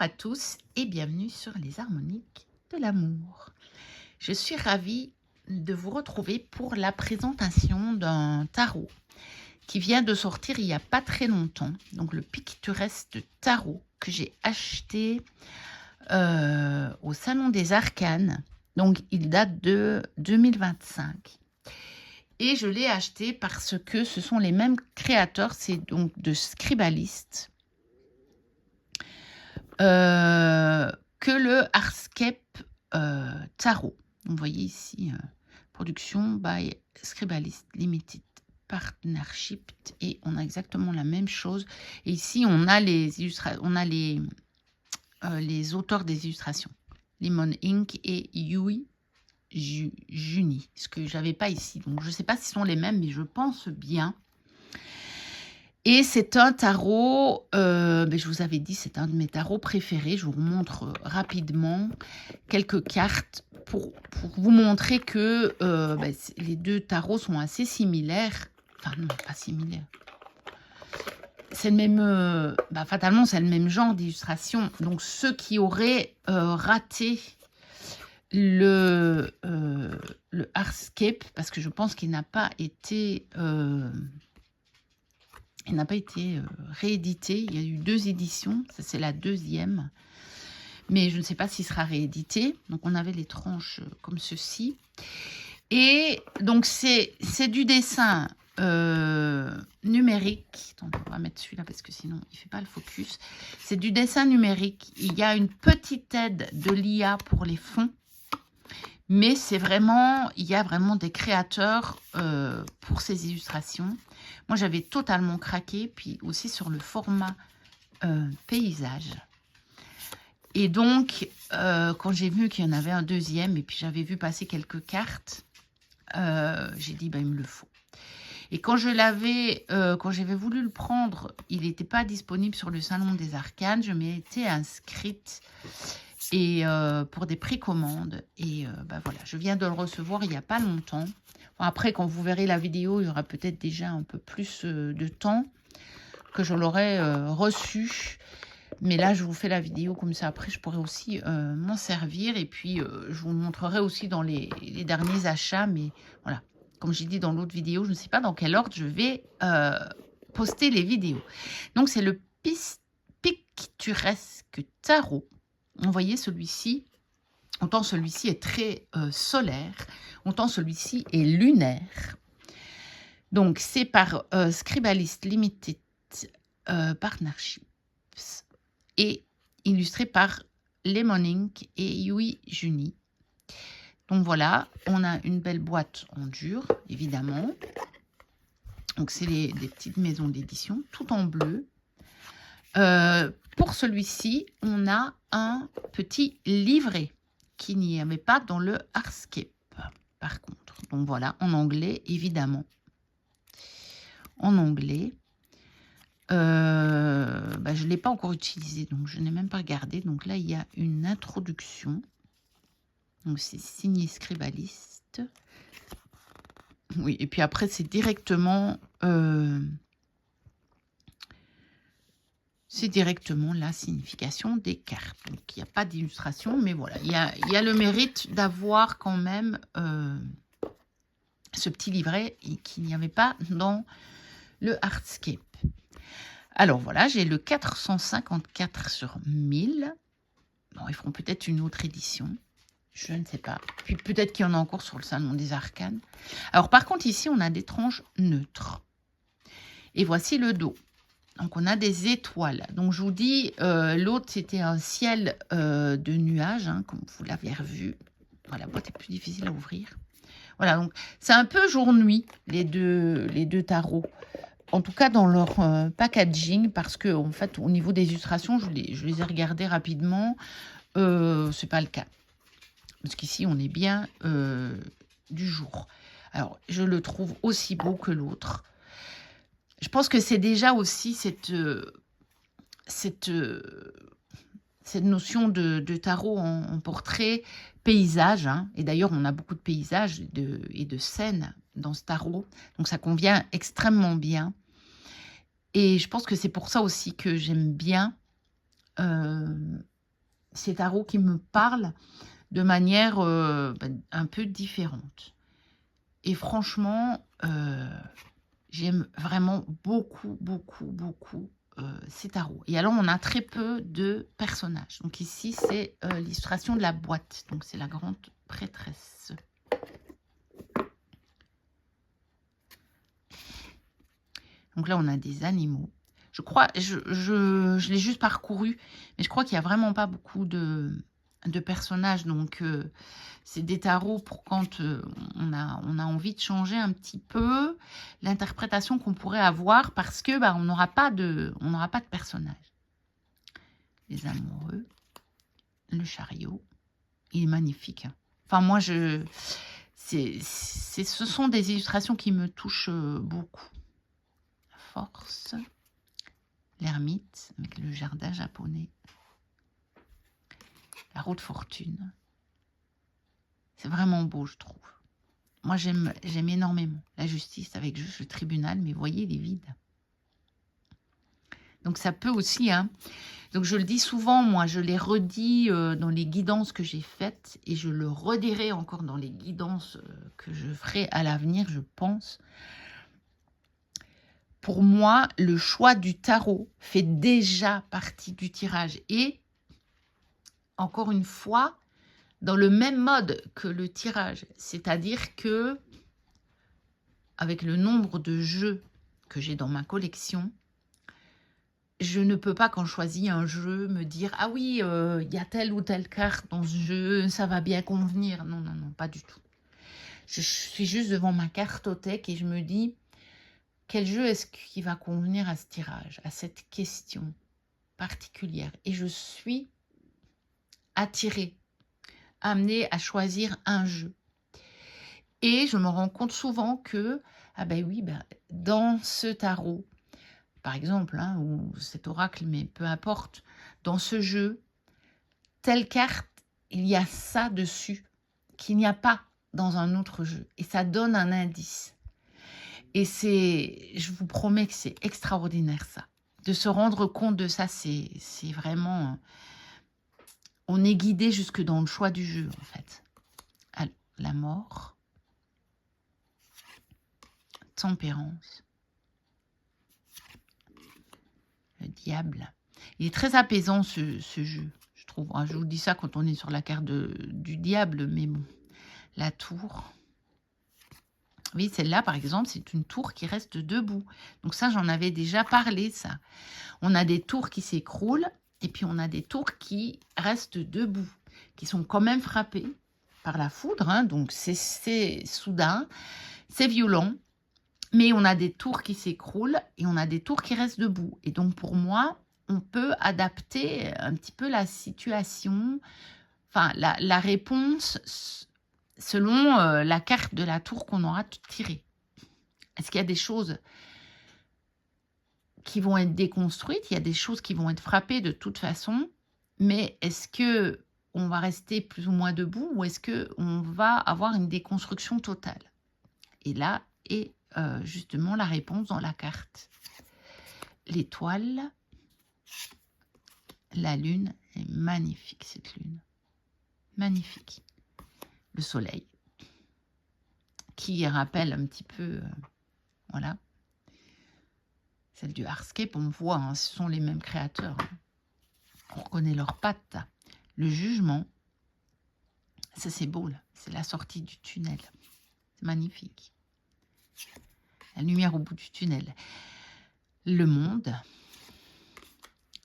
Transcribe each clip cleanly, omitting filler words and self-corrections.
à tous et bienvenue sur les harmoniques de l'amour. Je suis ravie de vous retrouver pour la présentation d'un tarot qui vient de sortir il n'y a pas très longtemps. Donc le Picturesque tarot que j'ai acheté au Salon des Arcanes. Donc il date de 2025. Et je l'ai acheté parce que ce sont les mêmes créateurs, c'est donc de Scribalist. Que le Arscape Tarot. Vous voyez ici, production by Scribalist Limited Partnership, et on a exactement la même chose. Et ici, on a les auteurs des illustrations, Lemon Inc. et Yui Juni, ce que j'avais pas ici. Donc, je ne sais pas si ce sont les mêmes, mais je pense bien. Et c'est un tarot, je vous avais dit, c'est un de mes tarots préférés. Je vous montre rapidement quelques cartes pour vous montrer que les deux tarots sont assez similaires. Enfin non, pas similaires. C'est le même, fatalement, c'est le même genre d'illustration. Donc ceux qui auraient raté le Arscape, parce que je pense qu'il n'a pas été... il n'a pas été réédité. Il y a eu 2 éditions. Ça, c'est la 2e. Mais je ne sais pas s'il sera réédité. Donc, on avait les tranches comme ceci. Et donc, c'est du dessin numérique. Attends, on va mettre celui-là parce que sinon, il ne fait pas le focus. C'est du dessin numérique. Il y a une petite aide de l'IA pour les fonds. Mais c'est vraiment, il y a vraiment des créateurs pour ces illustrations. Moi, j'avais totalement craqué, puis aussi sur le format paysage. Et donc, quand j'ai vu qu'il y en avait un deuxième, et puis j'avais vu passer quelques cartes, j'ai dit, il me le faut. Et quand quand j'avais voulu le prendre, il n'était pas disponible sur le Salon des Arcanes. Je m'étais inscrite et pour des précommandes. Et voilà, je viens de le recevoir il n'y a pas longtemps. Bon, après, quand vous verrez la vidéo, il y aura peut-être déjà un peu plus de temps que je l'aurai reçu. Mais là, je vous fais la vidéo comme ça. Après, je pourrai aussi m'en servir. Et puis, je vous montrerai aussi dans les derniers achats. Mais voilà, comme j'ai dit dans l'autre vidéo, je ne sais pas dans quel ordre je vais poster les vidéos. Donc, c'est le Picturesque tarot. Vous voyez, celui-ci, autant celui-ci est très solaire, autant celui-ci est lunaire. Donc, c'est par Scribalist Limited Partnerships et illustré par Lemon Inc. et Yui Juni. Donc, voilà, on a une belle boîte en dur, évidemment. Donc, c'est des petites maisons d'édition, tout en bleu. Pour celui-ci, on a un petit livret qui n'y avait pas dans le Arscape, par contre. Donc voilà, en anglais, évidemment. En anglais. Je ne l'ai pas encore utilisé, donc je n'ai même pas regardé. Donc là, il y a une introduction. Donc c'est signé Scribalist. Oui, et puis après, c'est directement... c'est directement la signification des cartes. Donc, il n'y a pas d'illustration, mais voilà. Il y a le mérite d'avoir quand même ce petit livret qu'il n'y avait pas dans le Artscape. Alors, voilà, j'ai le 454 sur 1000. Bon, ils feront peut-être une autre édition. Je ne sais pas. Puis, peut-être qu'il y en a encore sur le Salon des Arcanes. Alors, par contre, ici, on a des tranches neutres. Et voici le dos. Donc, on a des étoiles. Donc, je vous dis, l'autre, c'était un ciel de nuages, hein, comme vous l'avez revu. Voilà, la boîte est plus difficile à ouvrir. Voilà, donc, c'est un peu jour-nuit, les deux tarots. En tout cas, dans leur packaging, parce que, en fait, au niveau des illustrations, je les ai regardées rapidement. C'est pas le cas. Parce qu'ici, on est bien du jour. Alors, je le trouve aussi beau que l'autre. Je pense que c'est déjà aussi cette notion de tarot en portrait paysage. Hein. Et d'ailleurs, on a beaucoup de paysages et de scènes dans ce tarot. Donc, ça convient extrêmement bien. Et je pense que c'est pour ça aussi que j'aime bien ces tarots qui me parlent de manière un peu différente. Et franchement, j'aime vraiment beaucoup, beaucoup, beaucoup ces tarots. Et alors, on a très peu de personnages. Donc ici, c'est l'illustration de la boîte. Donc, c'est la grande prêtresse. Donc là, on a des animaux. Je crois, je l'ai juste parcouru, mais je crois qu'il n'y a vraiment pas beaucoup de personnages. Donc, c'est des tarots pour quand on a envie de changer un petit peu l'interprétation qu'on pourrait avoir parce que on n'aura pas de personnages. Les amoureux, le chariot, il est magnifique. Enfin, moi, ce sont des illustrations qui me touchent beaucoup. Force, l'ermite avec le jardin japonais, la roue de fortune. C'est vraiment beau, je trouve. Moi, j'aime énormément la justice avec juste le tribunal, mais vous voyez, il est vide. Donc, ça peut aussi... Hein. Donc, je le dis souvent, moi, je l'ai redit dans les guidances que j'ai faites et je le redirai encore dans les guidances que je ferai à l'avenir, je pense. Pour moi, le choix du tarot fait déjà partie du tirage. Et, encore une fois, dans le même mode que le tirage. C'est-à-dire que, avec le nombre de jeux que j'ai dans ma collection, je ne peux pas, quand je choisis un jeu, me dire « Ah oui, y a telle ou telle carte dans ce jeu, ça va bien convenir. » Non, non, non, pas du tout. Je suis juste devant ma cartothèque et je me dis « Quel jeu est-ce qui va convenir à ce tirage, à cette question particulière ?» Et je suis attirée, amenée à choisir un jeu. Et je me rends compte souvent que, ah ben oui, dans ce tarot, par exemple, hein, ou cet oracle, mais peu importe, dans ce jeu, telle carte, il y a ça dessus, qu'il n'y a pas dans un autre jeu. Et ça donne un indice. Et je vous promets que c'est extraordinaire ça. De se rendre compte de ça, c'est vraiment... On est guidé jusque dans le choix du jeu, en fait. Alors, la mort. Tempérance. Le diable. Il est très apaisant ce jeu, je trouve. Je vous dis ça quand on est sur la carte du diable, mais bon. La tour. Oui, celle-là, par exemple, c'est une tour qui reste debout. Donc ça, j'en avais déjà parlé, ça. On a des tours qui s'écroulent et puis on a des tours qui restent debout, qui sont quand même frappées par la foudre. Hein, donc c'est soudain, c'est violent. Mais on a des tours qui s'écroulent et on a des tours qui restent debout. Et donc, pour moi, on peut adapter un petit peu la situation, enfin, la réponse selon la carte de la tour qu'on aura tirée. Est-ce qu'il y a des choses qui vont être déconstruites? Il y a des choses qui vont être frappées de toute façon. Mais est-ce que on va rester plus ou moins debout ou est-ce qu'on va avoir une déconstruction totale? Et là est justement la réponse dans la carte. L'étoile, la lune est magnifique, cette lune. Magnifique. Le soleil, qui rappelle un petit peu, voilà, celle du Hardscape, on voit, hein, ce sont les mêmes créateurs. Hein. On reconnaît leurs pattes. Le jugement, ça c'est beau, là. C'est la sortie du tunnel. C'est magnifique. La lumière au bout du tunnel. Le monde.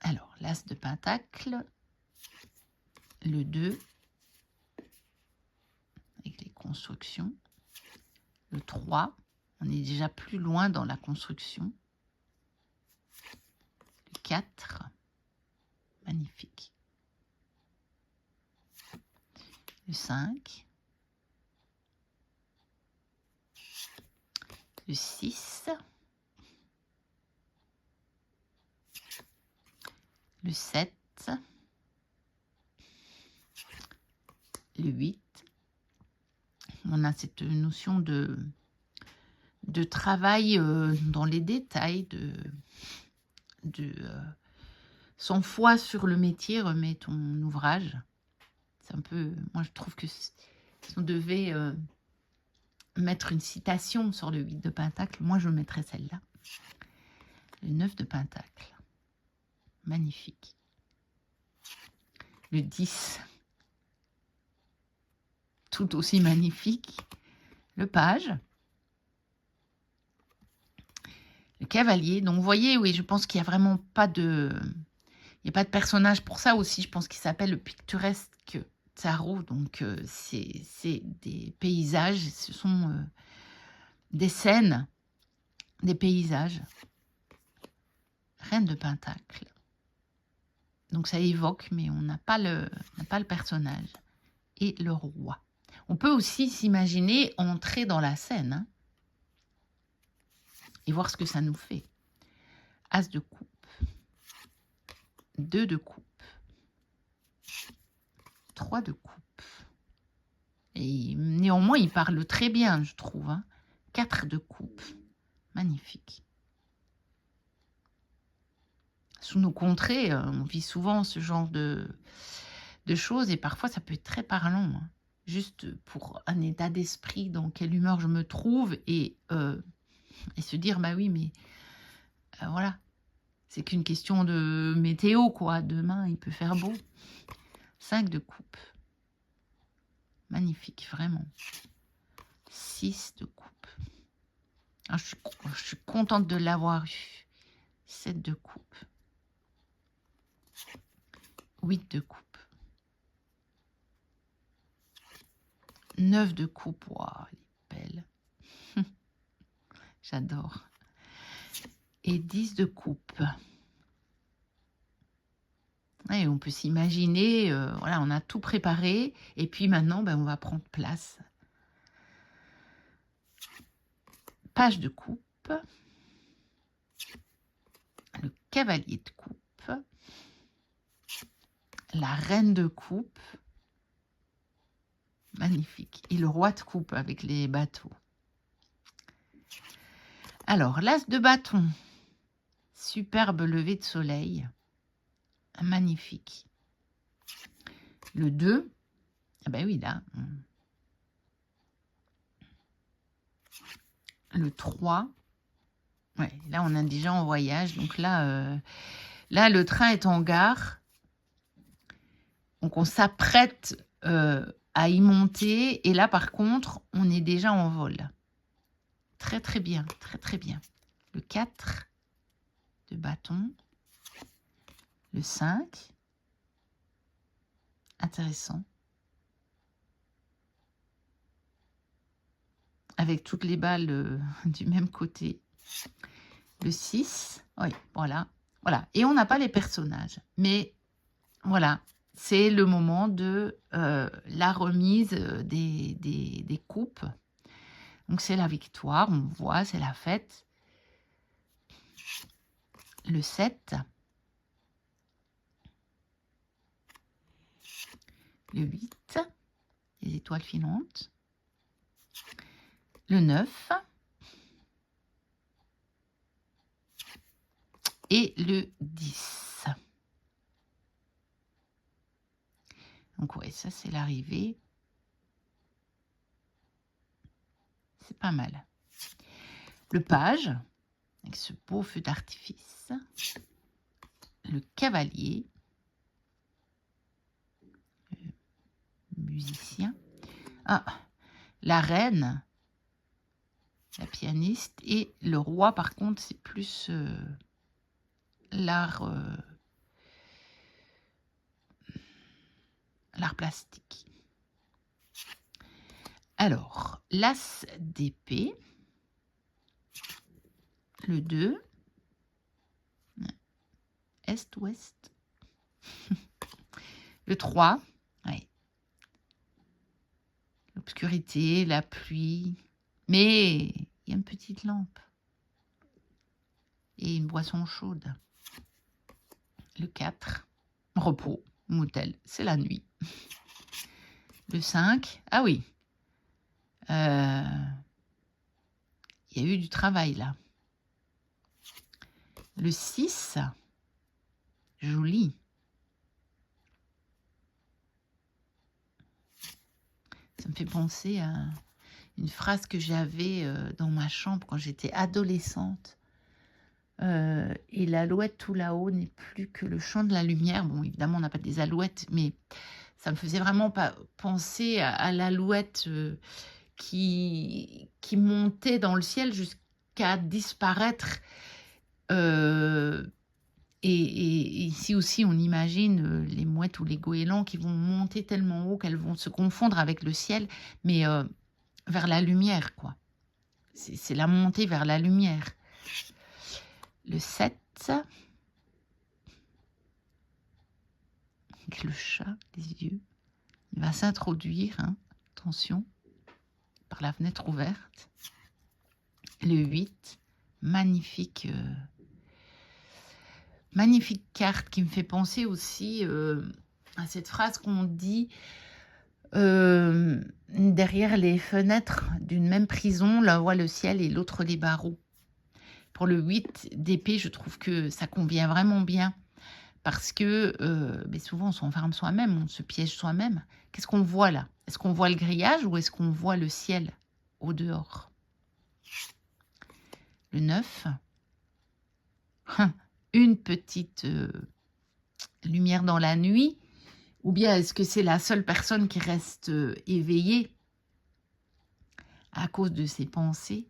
Alors, l'as de pentacle. Le 2. Avec les constructions. Le 3. On est déjà plus loin dans la construction. Le 4. Magnifique. Le 5. Le 6. Le 7. Le 8. On a cette notion de travail dans les détails, Sans foi sur le métier, remets ton ouvrage. C'est un peu... Moi, je trouve que si on devait mettre une citation sur le 8 de Pentacle, moi, je mettrais celle-là. Le 9 de Pentacle. Magnifique. Le 10. Tout aussi magnifique. Le page. Le cavalier. Donc, vous voyez, oui, je pense qu'il n'y a vraiment pas de... Il n'y a pas de personnage pour ça aussi. Je pense qu'il s'appelle le Picturesque Tarot. Donc, c'est des paysages. Ce sont des scènes, des paysages. Reine de Pentacle. Donc, ça évoque, mais on n'a pas le personnage. Et le roi. On peut aussi s'imaginer entrer dans la scène. Hein, et voir ce que ça nous fait. As de coupe. 2 de coupe. 3 de coupe. Et néanmoins, il parle très bien, je trouve. Hein. 4 de coupe. Magnifique. Sous nos contrées, on vit souvent ce genre de choses et parfois ça peut être très parlant. Hein. Juste pour un état d'esprit, dans quelle humeur je me trouve et se dire, bah oui, mais voilà, c'est qu'une question de météo, quoi. Demain, il peut faire beau. 5 de coupe. Magnifique, vraiment. 6 de coupe. Ah, je suis contente de l'avoir eu. 7 de coupe. 8 de coupe. 9 de coupe. Waouh, elle est belle. J'adore. Et 10 de coupe. Et on peut s'imaginer, voilà, on a tout préparé. Et puis maintenant, ben, on va prendre place. Page de coupe. Le cavalier de coupe. La reine de coupe. Magnifique. Et le roi de coupe avec les bateaux. Alors, l'as de bâton. Superbe lever de soleil. Magnifique. Le 2. Ah ben oui, là. Le 3. Ouais, là, on est déjà en voyage. Donc là, le train est en gare. Donc, on s'apprête à y monter. Et là, par contre, on est déjà en vol. Très, très bien. Très, très bien. Le 4 de bâton. Le 5. Intéressant. Avec toutes les balles du même côté. Le 6. Oui, voilà. Voilà. Et on n'a pas les personnages. Mais voilà. C'est le moment de la remise des coupes. Donc, c'est la victoire. On voit, c'est la fête. Le 7. Le 8. Les étoiles filantes. Le 9. Et le 10. Donc, ouais, ça, c'est l'arrivée. C'est pas mal. Le page, avec ce beau feu d'artifice. Le cavalier. Le musicien. Ah, la reine. La pianiste. Et le roi, par contre, c'est plus l'art plastique. Alors, l'as d'épée. Le 2. Est-ouest. Le 3. Ouais. L'obscurité, la pluie. Mais il y a une petite lampe. Et une boisson chaude. Le 4. Repos, motel, c'est la nuit. Le 5. Ah oui. Il y a eu du travail là. Le 6. Joli. Ça me fait penser à une phrase que j'avais dans ma chambre quand j'étais adolescente. Et l'alouette tout là-haut n'est plus que le champ de la lumière. Bon, évidemment, on n'a pas des alouettes, mais ça me faisait vraiment penser à l'alouette qui montait dans le ciel jusqu'à disparaître. Et ici aussi, on imagine les mouettes ou les goélands qui vont monter tellement haut qu'elles vont se confondre avec le ciel, mais vers la lumière, quoi. C'est la montée vers la lumière. Le 7, avec le chat, les yeux, il va s'introduire, hein, attention, par la fenêtre ouverte. Le 8, magnifique, magnifique carte qui me fait penser aussi à cette phrase qu'on dit derrière les fenêtres d'une même prison, l'un voit le ciel et l'autre les barreaux. Pour le 8 d'épée, je trouve que ça convient vraiment bien parce que mais souvent on s'enferme soi-même, on se piège soi-même. Qu'est-ce qu'on voit là? Est-ce qu'on voit le grillage ou est-ce qu'on voit le ciel au dehors? Le 9, une petite lumière dans la nuit, ou bien est-ce que c'est la seule personne qui reste éveillée à cause de ses pensées?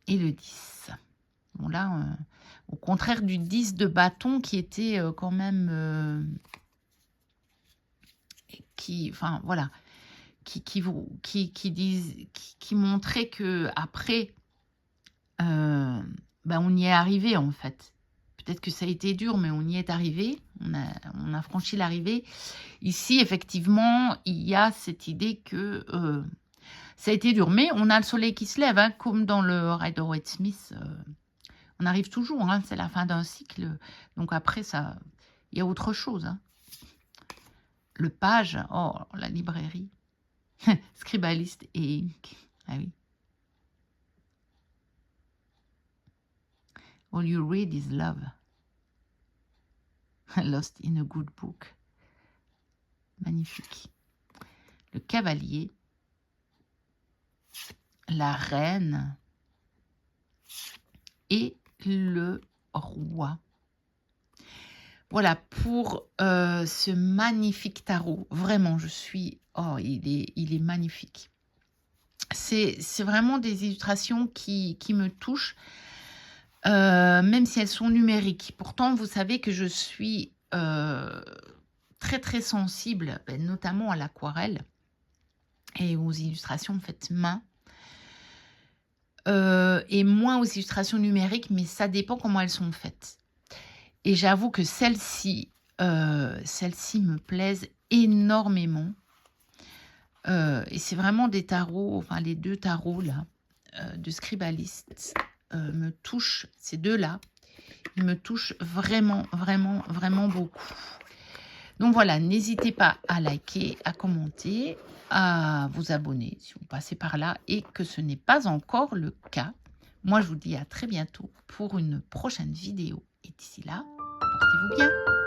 Et le 10. Bon là, au contraire du 10 de bâton qui était quand même... enfin voilà, qui montrait que après, ben, on y est arrivé en fait. Peut-être que ça a été dur, mais on y est arrivé. On a franchi l'arrivée. Ici, effectivement, il y a cette idée que ça a été dur. Mais on a le soleil qui se lève, hein, comme dans le Rider-Waite-Smith. On arrive toujours, hein, c'est la fin d'un cycle. Donc après, ça, il y a autre chose. Hein. Le page, oh, la librairie. Scribaliste et Ink. Ah oui. All you read is love. Lost in a good book. Magnifique. Le cavalier. La reine. Et le roi. Voilà pour ce magnifique tarot. Vraiment, je suis... Oh, il est magnifique. C'est vraiment des illustrations qui me touchent, même si elles sont numériques. Pourtant, vous savez que je suis très, très sensible, notamment à l'aquarelle et aux illustrations faites main. Et moins aux illustrations numériques, mais ça dépend comment elles sont faites. Et j'avoue que celles-ci me plaisent énormément. Et c'est vraiment des tarots, enfin les deux tarots là, de Scribaliste me touchent, ces deux-là, ils me touchent vraiment, vraiment, vraiment beaucoup. Donc voilà, n'hésitez pas à liker, à commenter, à vous abonner si vous passez par là et que ce n'est pas encore le cas. Moi, je vous dis à très bientôt pour une prochaine vidéo. Et d'ici là, portez-vous bien.